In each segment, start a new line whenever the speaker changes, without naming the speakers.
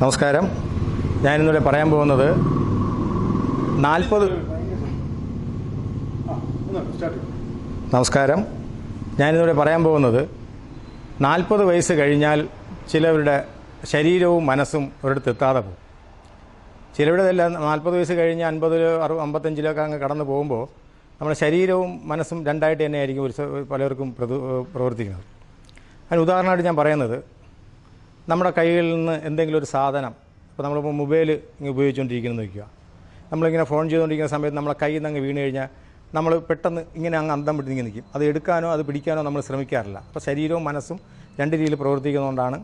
നമസ്കാരം. ഞാനിന്നിവിടെ പറയാൻ പോകുന്നത് 40 വയസ്സ് കഴിഞ്ഞാൽ ചിലവരുടെ ശരീരവും മനസ്സും ഒരിടത്ത് എത്താതെ പോകും. ചിലരുടെ എല്ലാം 40 വയസ്സ് കഴിഞ്ഞ് 50 55 അങ്ങ് കടന്നു പോകുമ്പോൾ നമ്മുടെ ശരീരവും മനസ്സും രണ്ടായിട്ട് തന്നെ ആയിരിക്കും പലർക്കും പ്രവർത്തിക്കുന്നത്. അതിന് ഉദാഹരണമായിട്ട് ഞാൻ പറയുന്നത്, നമ്മുടെ കൈകളിൽ നിന്ന് എന്തെങ്കിലും ഒരു സാധനം, ഇപ്പോൾ നമ്മളിപ്പോൾ മൊബൈൽ ഇങ്ങനെ ഉപയോഗിച്ചുകൊണ്ടിരിക്കുന്നത് നോക്കുക, നമ്മളിങ്ങനെ ഫോൺ ചെയ്തുകൊണ്ടിരിക്കുന്ന സമയത്ത് നമ്മളെ കയ്യിൽ നിന്ന് അങ്ങ് വീണ് കഴിഞ്ഞാൽ നമ്മൾ പെട്ടെന്ന് ഇങ്ങനെ അങ്ങ് അന്തം വിട്ട് ഇങ്ങനെ നിൽക്കും. അത് എടുക്കാനോ അത് പിടിക്കാനോ നമ്മൾ ശ്രമിക്കാറില്ല. അപ്പോൾ ശരീരവും മനസ്സും രണ്ട് രീതിയിൽ പ്രവർത്തിക്കുന്നതുകൊണ്ടാണ്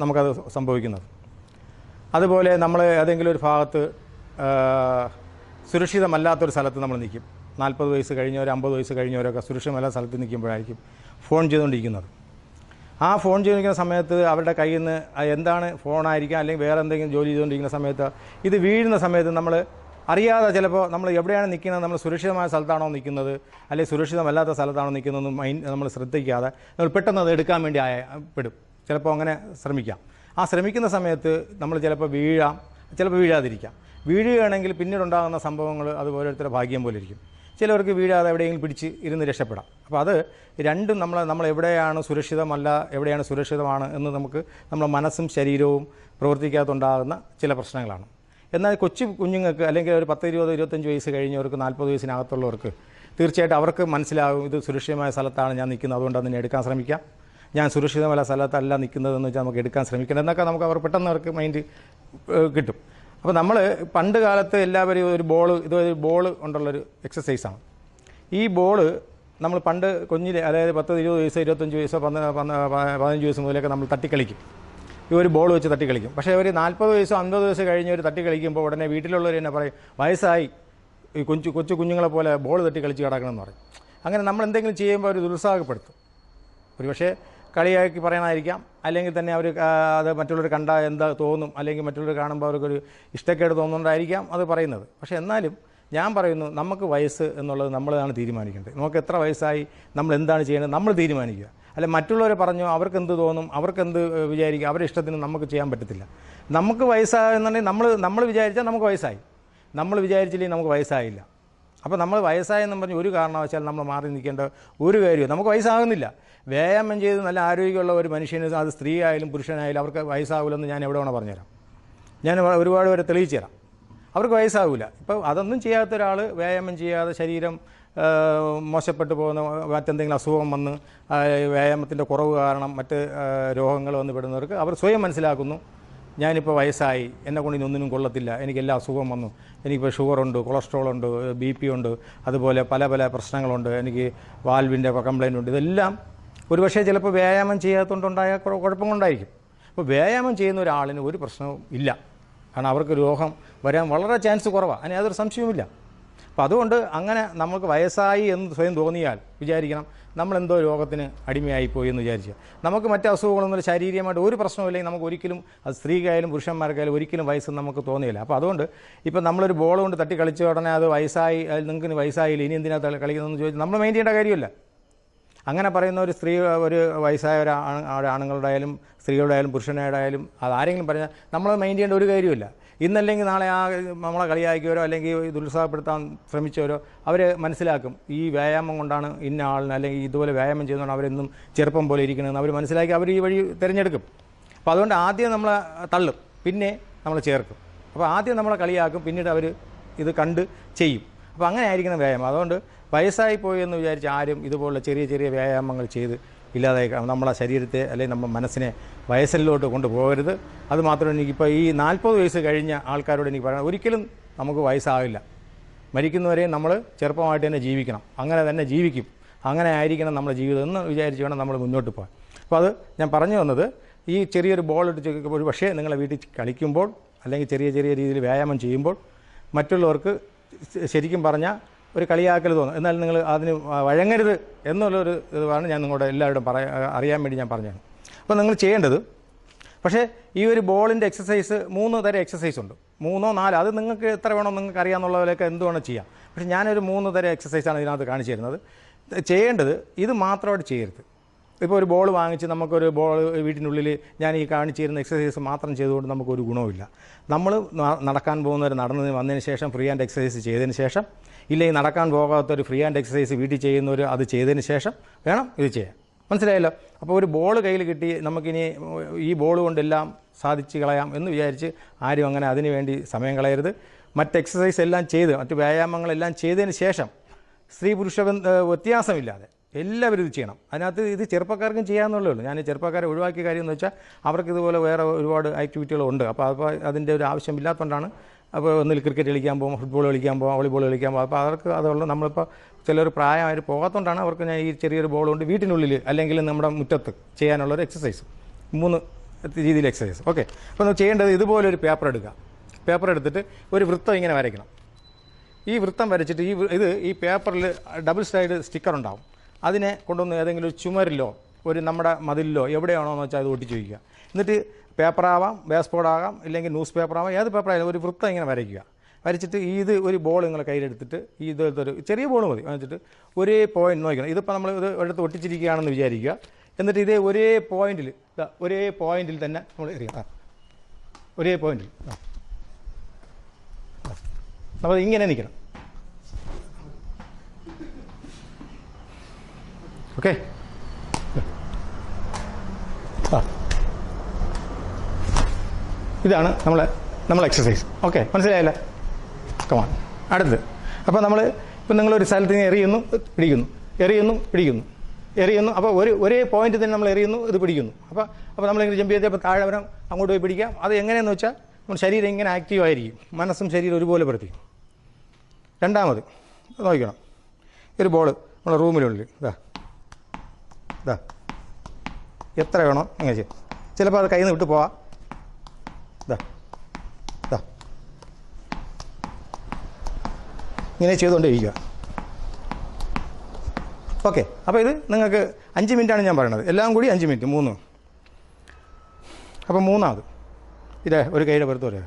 നമുക്കത് സംഭവിക്കുന്നത്. അതുപോലെ നമ്മൾ ഏതെങ്കിലും ഒരു ഭാഗത്ത് സുരക്ഷിതമല്ലാത്തൊരു സ്ഥലത്ത് നമ്മൾ നിൽക്കും. 40 വയസ്സ് കഴിഞ്ഞവർ 50 വയസ്സ് കഴിഞ്ഞവരൊക്കെ സുരക്ഷിതമല്ലാത്ത സ്ഥലത്ത് നിൽക്കുമ്പോഴായിരിക്കും ഫോൺ ചെയ്തുകൊണ്ടിരിക്കുന്നത്. ആ ഫോൺ ചെയ്തുകൊണ്ടിരിക്കുന്ന സമയത്ത് അവരുടെ കയ്യിൽ നിന്ന് എന്താണ് ഫോണായിരിക്കാം, അല്ലെങ്കിൽ വേറെ എന്തെങ്കിലും ജോലി ചെയ്തുകൊണ്ടിരിക്കുന്ന സമയത്ത് ഇത് വീഴുന്ന സമയത്ത് നമ്മൾ അറിയാതെ ചിലപ്പോൾ നമ്മൾ എവിടെയാണ് നിൽക്കുന്നത്, നമ്മൾ സുരക്ഷിതമായ സ്ഥലത്താണോ നിൽക്കുന്നത് അല്ലെങ്കിൽ സുരക്ഷിതമല്ലാത്ത സ്ഥലത്താണോ നിൽക്കുന്നതെന്ന് നമ്മൾ ശ്രദ്ധിക്കാതെ നമ്മൾ പെട്ടെന്ന് അത് എടുക്കാൻ വേണ്ടി പെടും. ചിലപ്പോൾ അങ്ങനെ ശ്രമിക്കാം. ആ ശ്രമിക്കുന്ന സമയത്ത് നമ്മൾ ചിലപ്പോൾ വീഴാം, ചിലപ്പോൾ വീഴാതിരിക്കാം. വീഴുകയാണെങ്കിൽ പിന്നീടുണ്ടാകുന്ന സംഭവങ്ങൾ അത് ഓരോരുത്തരുടെ ഭാഗ്യം പോലെ ഇരിക്കും. ചിലവർക്ക് വീഴാതെ എവിടെയെങ്കിലും പിടിച്ച് ഇരുന്ന് രക്ഷപ്പെടാം. അപ്പോൾ അത് രണ്ടും നമ്മൾ എവിടെയാണ് സുരക്ഷിതമല്ല, എവിടെയാണ് സുരക്ഷിതമാണ് എന്ന് നമുക്ക് നമ്മുടെ മനസ്സും ശരീരവും പ്രവർത്തിക്കാത്തുണ്ടാകുന്ന ചില പ്രശ്നങ്ങളാണ്. എന്നാൽ കൊച്ചു കുഞ്ഞുങ്ങൾക്ക് അല്ലെങ്കിൽ ഒരു 10, 20, 25 വയസ്സ് കഴിഞ്ഞവർക്ക് 40 വയസ്സിനകത്തുള്ളവർക്ക് തീർച്ചയായിട്ടും അവർക്ക് മനസ്സിലാകും ഇത് സുരക്ഷിതമായ സ്ഥലത്താണ് ഞാൻ നിൽക്കുന്നത്, അതുകൊണ്ട് അതിനെ എടുക്കാൻ ശ്രമിക്കാം. ഞാൻ സുരക്ഷിതമായ സ്ഥലത്തല്ല നിൽക്കുന്നതെന്ന് വെച്ചാൽ നമുക്ക് എടുക്കാൻ ശ്രമിക്കണം എന്നൊക്കെ നമുക്ക് അവർ പെട്ടെന്ന് അവർക്ക് മൈൻഡ് കിട്ടും. അപ്പോൾ നമ്മൾ പണ്ട് കാലത്ത് എല്ലാവരും ഒരു ബോൾ കൊണ്ടുള്ളൊരു എക്സസൈസാണ്. ഈ ബോൾ നമ്മൾ പണ്ട് കുഞ്ഞിൽ, അതായത് 10, 20 വയസ്സ് 25 വയസ്സോ 15 വയസ്സ് മുതലൊക്കെ നമ്മൾ തട്ടിക്കളിക്കും. ഈ ഒരു ബോൾ വെച്ച് തട്ടിക്കളിക്കും. പക്ഷേ ഒരു 40 വയസ്സോ 50 വയസ്സ് കഴിഞ്ഞ് ഒരു തട്ടിക്കളിക്കുമ്പോൾ ഉടനെ വീട്ടിലുള്ളവർ തന്നെ പറയും, വയസ്സായി, ഈ കൊച്ചു കുഞ്ഞുങ്ങളെ പോലെ ബോൾ തട്ടി കളിച്ച് കിടക്കണമെന്ന് പറയും. അങ്ങനെ നമ്മൾ എന്തെങ്കിലും ചെയ്യുമ്പോൾ അവർ ദുരുത്സാഹപ്പെടുത്തും. ഒരു പക്ഷേ കളിയാക്കി പറയണമായിരിക്കാം, അല്ലെങ്കിൽ തന്നെ അവർ അത് മറ്റുള്ളവർ കണ്ടാൽ എന്താ തോന്നും, അല്ലെങ്കിൽ മറ്റുള്ളവർ കാണുമ്പോൾ അവർക്കൊരു ഇഷ്ടക്കേട് തോന്നുന്നുണ്ടായിരിക്കാം അത് പറയുന്നത്. പക്ഷേ എന്നാലും ഞാൻ പറയുന്നു, നമുക്ക് വയസ്സ് എന്നുള്ളത് നമ്മളാണ് തീരുമാനിക്കേണ്ടത്. നമുക്ക് എത്ര വയസ്സായി, നമ്മൾ എന്താണ് ചെയ്യേണ്ടത് നമ്മൾ തീരുമാനിക്കുക. അല്ല മറ്റുള്ളവരെ പറഞ്ഞോ അവർക്ക് എന്ത് തോന്നും, അവർക്കെന്ത് വിചാരിക്കുക, അവരുടെ ഇഷ്ടത്തിന് നമുക്ക് ചെയ്യാൻ പറ്റത്തില്ല. നമുക്ക് വയസ്സായെന്നുണ്ടെങ്കിൽ നമ്മൾ വിചാരിച്ചാൽ നമുക്ക് വയസ്സായി, നമ്മൾ വിചാരിച്ചില്ലെങ്കിൽ നമുക്ക് വയസ്സായില്ല. അപ്പോൾ നമ്മൾ വയസ്സായെന്നും പറഞ്ഞ് ഒരു കാരണവശാൽ നമ്മൾ മാറി നിൽക്കേണ്ട ഒരു കാര്യവും. നമുക്ക് വയസ്സാകുന്നില്ല. വ്യായാമം ചെയ്ത് നല്ല ആരോഗ്യമുള്ള ഒരു മനുഷ്യന്, അത് സ്ത്രീ ആയാലും പുരുഷനായാലും, അവർക്ക് വയസ്സാകില്ലെന്ന് ഞാൻ എവിടെ വേണം പറഞ്ഞുതരാം. ഞാൻ ഒരുപാട് പേരെ തെളിയിച്ചു തരാം. അവർക്ക് വയസ്സാകില്ല. ഇപ്പോൾ അതൊന്നും ചെയ്യാത്ത ഒരാൾ, വ്യായാമം ചെയ്യാതെ ശരീരം മോശപ്പെട്ടു പോകുന്ന, മറ്റെന്തെങ്കിലും അസുഖം വന്ന് വ്യായാമത്തിൻ്റെ കുറവ് കാരണം മറ്റ് രോഗങ്ങൾ വന്ന് പെടുന്നവർക്ക് അവർ സ്വയം മനസ്സിലാക്കുന്നു, ഞാനിപ്പോൾ വയസ്സായി, എന്നെക്കൊണ്ട് ഇതൊന്നിനും കൊള്ളത്തില്ല, എനിക്കെല്ലാം അസുഖം വന്നു, എനിക്കിപ്പോൾ ഷുഗറുണ്ട്, കൊളസ്ട്രോളുണ്ട്, BP ഉണ്ട്, അതുപോലെ പല പ്രശ്നങ്ങളുണ്ട്, എനിക്ക് വാൽവിൻ്റെ കംപ്ലയിൻ്റ് ഉണ്ട്. ഇതെല്ലാം ഒരുപക്ഷേ ചിലപ്പോൾ വ്യായാമം ചെയ്യാത്തതുകൊണ്ടുണ്ടായ കുഴപ്പം കൊണ്ടായിരിക്കും. അപ്പോൾ വ്യായാമം ചെയ്യുന്ന ഒരാളിന് ഒരു പ്രശ്നവും ഇല്ല. കാരണം അവർക്ക് രോഗം വരാൻ വളരെ ചാൻസ് കുറവാണ്. അതിന് യാതൊരു സംശയവുമില്ല. അപ്പോൾ അതുകൊണ്ട് അങ്ങനെ നമുക്ക് വയസ്സായി എന്ന് സ്വയം തോന്നിയാൽ വിചാരിക്കണം നമ്മളെന്തോ രോഗത്തിന് അടിമയായിപ്പോയി എന്ന് വിചാരിക്കുക. നമുക്ക് മറ്റ് അസുഖങ്ങളൊന്നും ശാരീരികമായിട്ട് ഒരു പ്രശ്നമില്ലെങ്കിൽ നമുക്ക് ഒരിക്കലും, അത് സ്ത്രീക്കായാലും പുരുഷന്മാർക്കായാലും ഒരിക്കലും വയസ്സ് നമുക്ക് തോന്നിയില്ല. അപ്പോൾ അതുകൊണ്ട് ഇപ്പോൾ നമ്മളൊരു ബോൾ കൊണ്ട് തട്ടി കളിച്ച ഉടനെ അത് വയസ്സായി, നിങ്ങൾക്ക് വയസ്സായില്ല, ഇനി എന്തിനാ കളിക്കുന്നതെന്ന് ചോദിച്ചാൽ നമ്മൾ മൈൻഡ് ചെയ്യേണ്ട കാര്യമില്ല. അങ്ങനെ പറയുന്ന ഒരു സ്ത്രീ, ഒരു വയസ്സായ ആണുങ്ങളുടെ ആയാലും സ്ത്രീകളുടെ ആയാലും പുരുഷനായുടെ ആയാലും അത് ആരെങ്കിലും പറഞ്ഞാൽ നമ്മൾ മൈൻഡ് ചെയ്യേണ്ട ഒരു കാര്യമില്ല. ഇന്നല്ലെങ്കിൽ നാളെ നമ്മളെ കളിയാക്കിയവരോ അല്ലെങ്കിൽ ദുരുത്സാഹപ്പെടുത്താൻ ശ്രമിച്ചവരോ അവർ മനസ്സിലാക്കും ഈ വ്യായാമം കൊണ്ടാണ് ഇന്ന ആളിന്, അല്ലെങ്കിൽ ഇതുപോലെ വ്യായാമം ചെയ്യുന്നതാണ് അവരെന്നും ചെറുപ്പം പോലെ ഇരിക്കണമെന്ന് അവർ മനസ്സിലാക്കി അവർ ഈ വഴി തിരഞ്ഞെടുക്കും. അപ്പോൾ അതുകൊണ്ട് ആദ്യം നമ്മളെ തള്ളും, പിന്നെ നമ്മൾ ചേർക്കും. അപ്പോൾ ആദ്യം നമ്മളെ കളിയാക്കും, പിന്നീട് അവർ ഇത് കണ്ട് ചെയ്യും. അപ്പോൾ അങ്ങനെ ആയിരിക്കണം വ്യായാമം. അതുകൊണ്ട് വയസ്സായി പോയി എന്ന് വിചാരിച്ച് ആരും ഇതുപോലുള്ള ചെറിയ വ്യായാമങ്ങൾ ചെയ്ത് ഇല്ലാതായി നമ്മളെ ശരീരത്തെ അല്ലെങ്കിൽ നമ്മുടെ മനസ്സിനെ വയസ്സിലോട്ട് കൊണ്ടുപോകരുത്. അതുമാത്രമല്ല, എനിക്കിപ്പോൾ ഈ 40 വയസ്സ് കഴിഞ്ഞ ആൾക്കാരോട് എനിക്ക് പറയാം, ഒരിക്കലും നമുക്ക് വയസ്സാകില്ല. മരിക്കുന്നവരെ നമ്മൾ ചെറുപ്പമായിട്ട് തന്നെ ജീവിക്കണം, അങ്ങനെ തന്നെ ജീവിക്കും, അങ്ങനെ ആയിരിക്കണം നമ്മുടെ ജീവിതം എന്ന് വിചാരിച്ച് വേണം നമ്മൾ മുന്നോട്ട് പോകാൻ. അപ്പോൾ അത് ഞാൻ പറഞ്ഞു വന്നത്, ഈ ചെറിയൊരു ബോൾ ഇട്ട് ഒരു പക്ഷേ നിങ്ങളെ വീട്ടിൽ കളിക്കുമ്പോൾ അല്ലെങ്കിൽ ചെറിയ രീതിയിൽ വ്യായാമം ചെയ്യുമ്പോൾ മറ്റുള്ളവർക്ക് ശരിക്കും പറഞ്ഞാൽ ഒരു കളിയാക്കൽ തോന്നും. എന്നാൽ നിങ്ങൾ അതിന് വഴങ്ങരുത് എന്നുള്ളൊരു ഇതാണ് ഞാൻ നിങ്ങളുടെ എല്ലാവരോടും അറിയാൻ വേണ്ടി ഞാൻ പറഞ്ഞതാണ്. അപ്പോൾ നിങ്ങൾ ചെയ്യേണ്ടത്, പക്ഷേ ഈ ഒരു ബോളിൻ്റെ എക്സസൈസ് 3 തരം എക്സസൈസ് ഉണ്ട്, 3 4, അത് നിങ്ങൾക്ക് എത്ര വേണോ നിങ്ങൾക്ക് അറിയാമെന്നുള്ളതിലൊക്കെ എന്ത് വേണം ചെയ്യാം. പക്ഷേ ഞാനൊരു 3 തരം എക്സസൈസാണ് ഇതിനകത്ത് കാണിച്ചു തരുന്നത്. ചെയ്യേണ്ടത് ഇത് മാത്രമായിട്ട് ചെയ്യരുത്. ഇപ്പോൾ ഒരു ബോൾ വാങ്ങിച്ച് നമുക്കൊരു ബോൾ വീട്ടിനുള്ളിൽ ഞാൻ ഈ കാണിച്ചിരുന്ന എക്സസൈസ് മാത്രം ചെയ്തുകൊണ്ട് നമുക്കൊരു ഗുണവുമില്ല. നമ്മൾ നടക്കാൻ പോകുന്നവർ നടന്നതിന് വന്നതിന് ശേഷം ഫ്രീ ഹാൻഡ് എക്സസൈസ് ചെയ്തതിന് ശേഷം, ഇല്ലെങ്കിൽ നടക്കാൻ പോകാത്തൊരു ഫ്രീ ഹാൻഡ് എക്സസൈസ് വീട്ടിൽ ചെയ്യുന്നവർ അത് ചെയ്തതിന് ശേഷം വേണം ഇത് ചെയ്യാൻ. മനസ്സിലായല്ലോ? അപ്പോൾ ഒരു ബോൾ കയ്യിൽ കിട്ടി നമുക്കിനി ഈ ബോൾ കൊണ്ടെല്ലാം സാധിച്ച് കളയാം എന്ന് വിചാരിച്ച് ആരും അങ്ങനെ അതിനു വേണ്ടി സമയം കളയരുത്. മറ്റ് എക്സസൈസ് എല്ലാം ചെയ്ത് മറ്റ് വ്യായാമങ്ങളെല്ലാം ചെയ്തതിന് ശേഷം സ്ത്രീ പുരുഷ വ്യത്യാസമില്ലാതെ എല്ലാവരും ഇത് ചെയ്യണം. അതിനകത്ത് ഇത് ചെറുപ്പക്കാർക്കും ചെയ്യാമെന്നുള്ളേ ഉള്ളൂ. ഞാൻ ചെറുപ്പക്കാരെ ഒഴിവാക്കിയ കാര്യം എന്ന് വെച്ചാൽ അവർക്ക് ഇതുപോലെ വേറെ ഒരുപാട് ആക്ടിവിറ്റികളുണ്ട്. അപ്പോൾ അതിൻ്റെ ഒരു ആവശ്യമില്ലാത്തതുകൊണ്ടാണ്. അപ്പോൾ ഒന്നിൽ ക്രിക്കറ്റ് കളിക്കാൻ പോകും, ഫുട്ബോൾ കളിക്കാൻ പോകും, വോളിബോൾ കളിക്കാൻ പോകും. അപ്പോൾ അവർക്ക് അതുള്ള നമ്മളിപ്പോൾ ചിലർ പ്രായമായിട്ട് പോകാത്തതുകൊണ്ടാണ് അവർക്ക് ഞാൻ ഈ ചെറിയൊരു ബോൾ കൊണ്ട് വീട്ടിനുള്ളിൽ അല്ലെങ്കിൽ നമ്മുടെ മുറ്റത്ത് ചെയ്യാനുള്ളൊരു എക്സസൈസ് 3 രീതിയിൽ എക്സസൈസ്. ഓക്കെ. അപ്പോൾ നമ്മൾ ചെയ്യേണ്ടത് ഇതുപോലൊരു പേപ്പർ എടുക്കുക. പേപ്പർ എടുത്തിട്ട് ഒരു വൃത്തം ഇങ്ങനെ വരയ്ക്കണം. ഈ വൃത്തം വരച്ചിട്ട് ഈ പേപ്പറിൽ ഡബിൾ സൈഡ് സ്റ്റിക്കർ ഉണ്ടാവും. അതിനെ കൊണ്ടുവന്ന് ഏതെങ്കിലും ഒരു ചുമരിലോ ഒരു നമ്മുടെ മതിലിലോ എവിടെയാണോ എന്ന് വെച്ചാൽ അത് ഒട്ടിച്ച് വയ്ക്കുക. എന്നിട്ട് പേപ്പറാവാം, ബേസ് ബോർഡാകാം, ഇല്ലെങ്കിൽ ന്യൂസ് പേപ്പറാവാം, ഏത് പേപ്പറായാലും ഒരു വൃത്തം ഇങ്ങനെ വരയ്ക്കുക. വരച്ചിട്ട് ഇത് ഒരു ബോൾ നിങ്ങളെ കയ്യിലെടുത്തിട്ട് ഇതൊരു ചെറിയ ബോൾ മതി. വെച്ചിട്ട് ഒരേ പോയിന്റ് നോക്കണം. ഇതിപ്പോൾ നമ്മൾ ഇത് എടുത്ത് ഒട്ടിച്ചിരിക്കുകയാണെന്ന് വിചാരിക്കുക. എന്നിട്ട് ഇതേ ഒരേ പോയിന്റിൽ തന്നെ നമ്മൾ എറിയാം. ഒരേ പോയിന്റിൽ നമ്മൾ ഇങ്ങനെ നിൽക്കണം. ഓക്കെ. ഇതാണ് നമ്മൾ എക്സസൈസ്. ഓക്കെ, മനസ്സിലായല്ലേ? കമാൺ. അടുത്തത്. അപ്പോൾ ഇപ്പം നിങ്ങളൊരു സ്ഥലത്ത് നിന്ന് എറിയുന്നു, പിടിക്കുന്നു. അപ്പോൾ ഒരേ പോയിന്റ് തന്നെ നമ്മൾ എറിയുന്നു, ഇത് പിടിക്കുന്നു. അപ്പോൾ നമ്മളിങ്ങനെ ജമ്പ് ചെയ്തപ്പോൾ താഴെ വരാം, അങ്ങോട്ട് പോയി പിടിക്കാം. അത് എങ്ങനെയെന്ന് വെച്ചാൽ നമ്മുടെ ശരീരം ഇങ്ങനെ ആക്റ്റീവ് ആയിരിക്കും, മനസ്സും ശരീരം ഒരുപോലെ പ്രവർത്തിക്കും. രണ്ടാമത് നോക്കണം, ഒരു ബോൾ നമ്മുടെ റൂമിനുള്ളിൽ ഇതാ എത്ര വേണോ അങ്ങനെ ചെയ്യും. ചിലപ്പോൾ അത് കയ്യിൽ നിന്ന് വിട്ട് പോവാം. ഇങ്ങനെ ചെയ്തുകൊണ്ടിരിക്കുക. ഓക്കെ. അപ്പോൾ ഇത് നിങ്ങൾക്ക് 5 മിനിറ്റാണ് ഞാൻ പറയുന്നത്. എല്ലാം കൂടി 5 മിനിറ്റ്, 3. അപ്പോൾ മൂന്നാമത് ഇതേ ഒരു കൈയുടെ പുറത്ത് വരിക.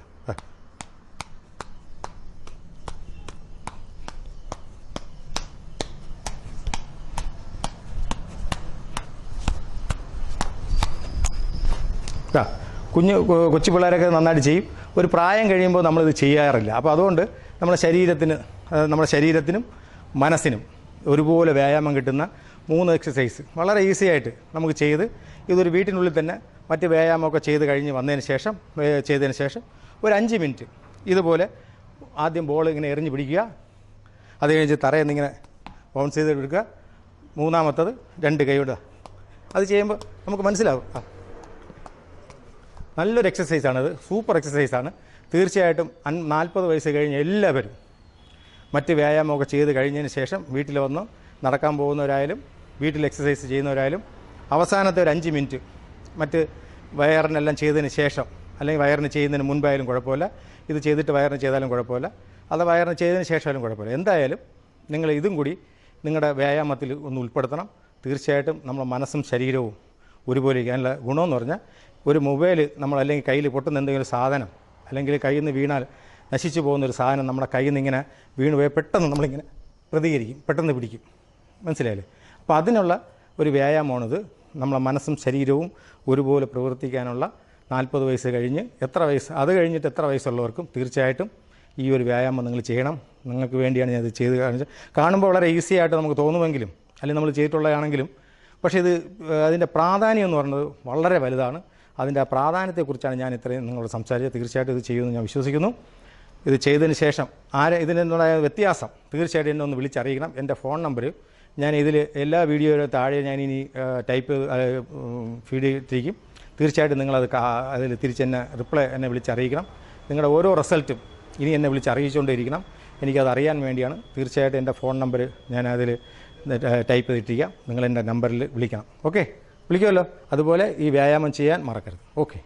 കൊച്ചു പിള്ളേരൊക്കെ നന്നായിട്ട് ചെയ്യും. ഒരു പ്രായം കഴിയുമ്പോൾ നമ്മളിത് ചെയ്യാറില്ല. അപ്പോൾ അതുകൊണ്ട് നമ്മുടെ ശരീരത്തിനും മനസ്സിനും ഒരുപോലെ വ്യായാമം കിട്ടുന്ന 3 എക്സസൈസ് വളരെ ഈസി ആയിട്ട് നമുക്ക് ചെയ്ത് ഇതൊരു വീട്ടിനുള്ളിൽ തന്നെ മറ്റ് വ്യായാമമൊക്കെ ചെയ്തതിന് ശേഷം ഒരു 5 മിനിറ്റ് ഇതുപോലെ ആദ്യം ബോൾ ഇങ്ങനെ എറിഞ്ഞ് പിടിക്കുക. അത് കഴിഞ്ഞ് തറയെന്നിങ്ങനെ ബൗൺസ് ചെയ്ത് എടുക്കുക. മൂന്നാമത്തത് 2 കൈയുടെ അത് ചെയ്യുമ്പോൾ നമുക്ക് മനസ്സിലാവും. നല്ലൊരു എക്സസൈസാണിത്, സൂപ്പർ എക്സസൈസാണ്. തീർച്ചയായിട്ടും 40 വയസ്സ് കഴിഞ്ഞ് എല്ലാവരും മറ്റ് വ്യായാമമൊക്കെ ചെയ്ത് കഴിഞ്ഞതിന് ശേഷം വീട്ടിൽ വന്ന് നടക്കാൻ പോകുന്നവരായാലും വീട്ടിൽ എക്സസൈസ് ചെയ്യുന്നവരായാലും അവസാനത്തെ ഒരു 5 മിനിറ്റ് മറ്റ് വയറിനെല്ലാം ചെയ്തതിന് ശേഷം, അല്ലെങ്കിൽ വയറിന് ചെയ്യുന്നതിന് മുൻപായാലും കുഴപ്പമില്ല, ഇത് ചെയ്തിട്ട് വയറിന് ചെയ്താലും കുഴപ്പമില്ല, അത് വയറിന് ചെയ്തതിന് ശേഷമായാലും കുഴപ്പമില്ല. എന്തായാലും നിങ്ങൾ ഇതും കൂടി നിങ്ങളുടെ വ്യായാമത്തിൽ ഒന്ന് ഉൾപ്പെടുത്തണം. തീർച്ചയായിട്ടും നമ്മുടെ മനസ്സും ശരീരവും ഒരുപോലെ ഇരിക്കാനുള്ള ഗുണമെന്ന് പറഞ്ഞാൽ ഒരു മൊബൈൽ അല്ലെങ്കിൽ കയ്യിൽ പൊട്ടുന്ന എന്തെങ്കിലും സാധനം, അല്ലെങ്കിൽ കയ്യിൽ നിന്ന് വീണാൽ നശിച്ചു പോകുന്നൊരു സാധനം നമ്മുടെ കയ്യിൽ നിന്ന് ഇങ്ങനെ വീണ് പോയാൽ പെട്ടെന്ന് നമ്മളിങ്ങനെ പ്രതികരിക്കും, പെട്ടെന്ന് പിടിക്കും. മനസ്സിലായില്ലേ? അപ്പോൾ അതിനുള്ള ഒരു വ്യായാമമാണിത്. നമ്മളെ മനസ്സും ശരീരവും ഒരുപോലെ പ്രവർത്തിക്കാനുള്ള 40 വയസ്സ് കഴിഞ്ഞ് അത് കഴിഞ്ഞിട്ട് എത്ര വയസ്സുള്ളവർക്കും തീർച്ചയായിട്ടും ഈ ഒരു വ്യായാമം നിങ്ങൾ ചെയ്യണം. നിങ്ങൾക്ക് വേണ്ടിയാണ് ഞാനിത് ചെയ്ത് കാണുമ്പോൾ വളരെ ഈസി ആയിട്ട് നമുക്ക് തോന്നുമെങ്കിലും, അല്ലെങ്കിൽ നമ്മൾ ചെയ്തിട്ടുള്ളതാണെങ്കിലും, പക്ഷേ അതിൻ്റെ പ്രാധാന്യം എന്ന് പറയുന്നത് വളരെ വലുതാണ്. അതിൻ്റെ ആ പ്രാധാന്യത്തെക്കുറിച്ചാണ് ഞാൻ ഇത്രയും നിങ്ങളോട് സംസാരിച്ചത്. തീർച്ചയായിട്ടും ഇത് ചെയ്യുമെന്ന് ഞാൻ വിശ്വസിക്കുന്നു. ഇത് ചെയ്തതിന് ശേഷം ഇതിനുണ്ടായ വ്യത്യാസം തീർച്ചയായിട്ടും എന്നെ ഒന്ന് വിളിച്ചറിയിക്കണം. എൻ്റെ ഫോൺ നമ്പർ ഞാൻ എല്ലാ വീഡിയോയുടെ താഴെ ഞാനിനി ടൈപ്പ് ഫീഡ് ചെയ്തിരിക്കും. തീർച്ചയായിട്ടും നിങ്ങളത് അതിൽ തിരിച്ചെന്നെ എന്നെ വിളിച്ചറിയിക്കണം. നിങ്ങളുടെ ഓരോ റിസൾട്ടും ഇനി എന്നെ വിളിച്ചറിയിച്ചുകൊണ്ടിരിക്കണം. എനിക്കത് അറിയാൻ വേണ്ടിയാണ്. തീർച്ചയായിട്ടും എൻ്റെ ഫോൺ നമ്പർ ഞാൻ അതിൽ ടൈപ്പ് ചെയ്തിട്ടിരിക്കാം. നിങ്ങൾ എൻ്റെ നമ്പറിൽ വിളിക്കണം. ഓക്കെ, വിളിക്കുമല്ലോ. അതുപോലെ ഈ വ്യായാമം ചെയ്യാൻ മറക്കരുത്. ഓക്കെ.